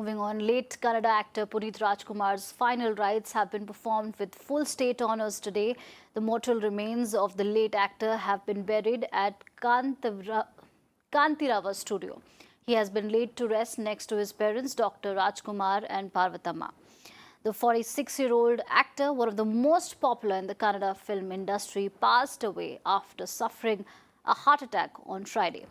moving on, late Kannada actor Puneeth Rajkumar's final rites have been performed with full state honours today. The mortal remains of the late actor have been buried at Kantirava studio. He has been laid to rest next to his parents, Dr. Rajkumar and Parvatama. The 46-year-old actor, one of the most popular in the Kannada film industry, passed away after suffering a heart attack on Friday.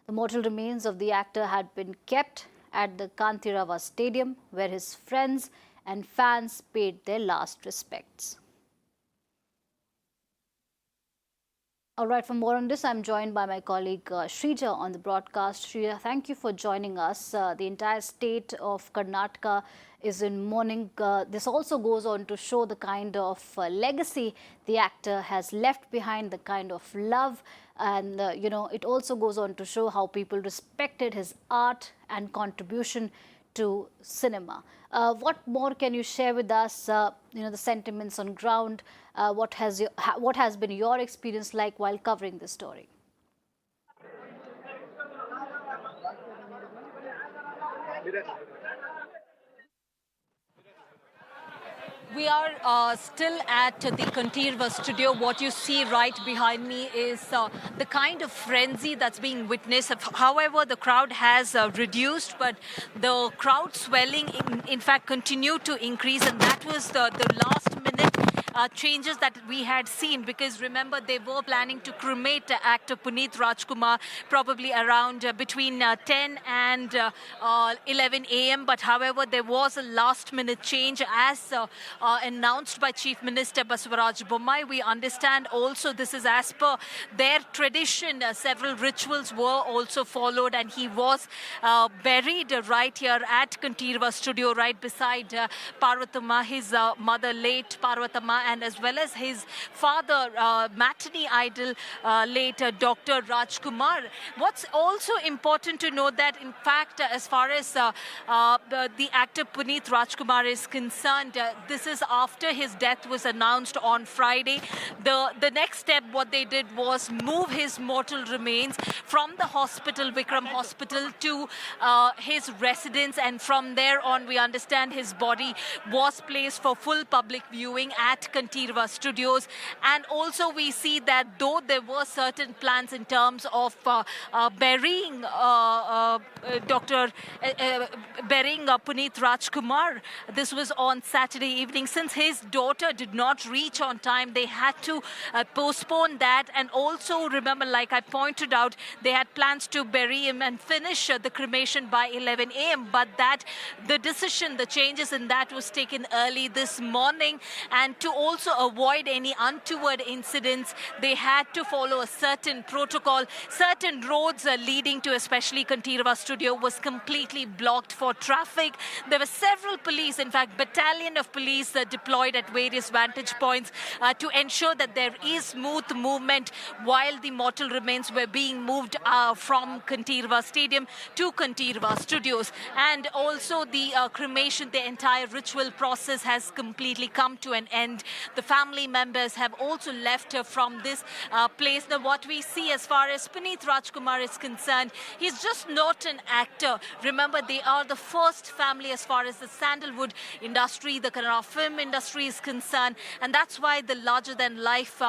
The mortal remains of the actor had been kept at the Kantirava Stadium, where his friends and fans paid their last respects. All right, for more on this, I'm joined by my colleague Shrija on the broadcast. Shrija, thank you for joining us. The entire state of Karnataka is in mourning. This also goes on to show the kind of legacy the actor has left behind, the kind of love. And, it also goes on to show how people respected his art and contribution to cinema. What more can you share with us, the sentiments on ground? What has been your experience like while covering this story? We are still at the Kantirava studio. What you see right behind me is the kind of frenzy that's being witnessed. However, the crowd has reduced, but the crowd swelling, in fact, continued to increase. And that was the last minute changes that we had seen, because remember, they were planning to cremate actor Puneeth Rajkumar probably around between 10 and 11 a.m. But however, there was a last minute change as announced by Chief Minister Basavaraj Bommai. We understand also this is as per their tradition. Several rituals were also followed, and he was buried right here at Kantirava studio, right beside Parvatama, his mother, late Parvatama, and as well as his father, matinee idol, late Dr. Rajkumar. What's also important to note that, in fact, as far as the actor Puneeth Rajkumar is concerned, this is after his death was announced on Friday. The next step, what they did was move his mortal remains from the hospital, Vikram Hospital, to his residence, and from there on, we understand his body was placed for full public viewing at Kantirava Studios. And also we see that though there were certain plans in terms of burying Puneeth Rajkumar, this was on Saturday evening. Since his daughter did not reach on time, they had to postpone that. And also remember, like I pointed out, they had plans to bury him and finish the cremation by 11 a.m. But that the decision, the changes in that was taken early this morning. And to also avoid any untoward incidents, they had to follow a certain protocol. Certain roads leading to especially Kantirava studio was completely blocked for traffic. There were several police, in fact, battalion of police deployed at various vantage points to ensure that there is smooth movement while the mortal remains were being moved from Kantirava Stadium to Kantirava Studios. And also the cremation, the entire ritual process has completely come to an end. The family members have also left from this place. Now, what we see as far as Puneeth Rajkumar is concerned, he's just not an actor. Remember, they are the first family as far as the Sandalwood industry, the Kannada film industry is concerned. And that's why the larger-than-life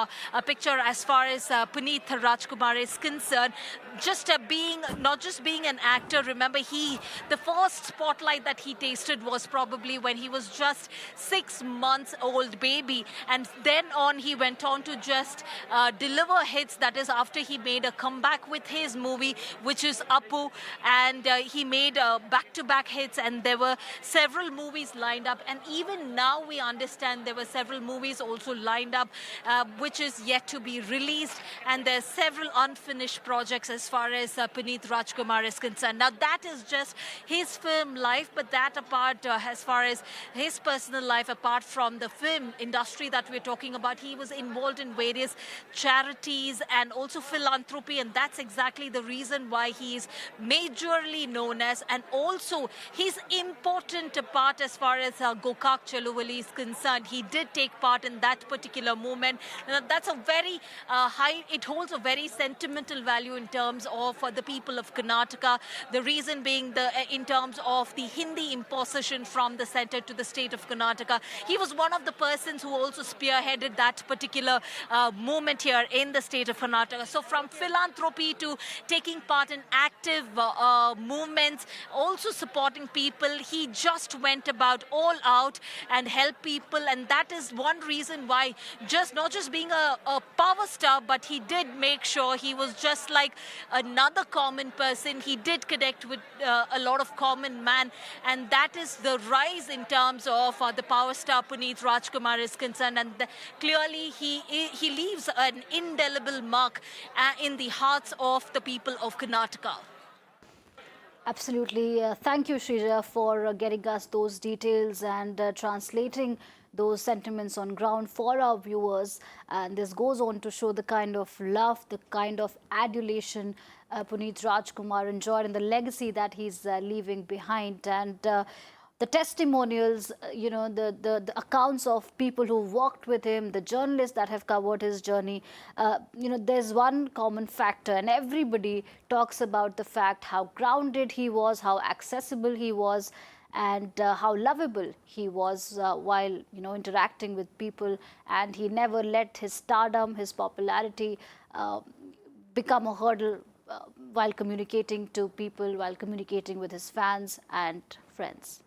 picture as far as Puneeth Rajkumar is concerned, just not just being an actor. Remember, the first spotlight that he tasted was probably when he was just 6 months old baby, and then on he went on to just deliver hits. That is after he made a comeback with his movie, which is Appu, and he made back-to-back hits, and there were several movies lined up. And even now we understand there were several movies also lined up, which is yet to be released, and there's several unfinished projects as far as Puneeth Rajkumar is concerned. Now, that is just his film life, but that apart, as far as his personal life, apart from the film industry, industry that we're talking about. He was involved in various charities and also philanthropy, and that's exactly the reason why he is majorly known as. And also, his important part as far as Gokak Chaluvali is concerned. He did take part in that particular movement. That's a very it holds a very sentimental value in terms of the people of Karnataka. The reason being in terms of the Hindi imposition from the center to the state of Karnataka. He was one of the persons who also spearheaded that particular movement here in the state of Karnataka. So from philanthropy to taking part in active movements, also supporting people, he just went about all out and helped people. And that is one reason why, not just being a power star, but he did make sure he was just like another common person. He did connect with a lot of common man, and that is the rise in terms of the power star Puneeth Rajkumar is concerned. And clearly he leaves an indelible mark in the hearts of the people of Karnataka. Absolutely. Thank you, Shrija, for getting us those details and translating those sentiments on ground for our viewers. And this goes on to show the kind of love, the kind of adulation Puneeth Rajkumar enjoyed and the legacy that he's leaving behind. And the testimonials, the accounts of people who walked with him, the journalists that have covered his journey, there's one common factor, and everybody talks about the fact how grounded he was, how accessible he was, and how lovable he was while interacting with people. And he never let his stardom, his popularity become a hurdle while communicating to people, while communicating with his fans and friends.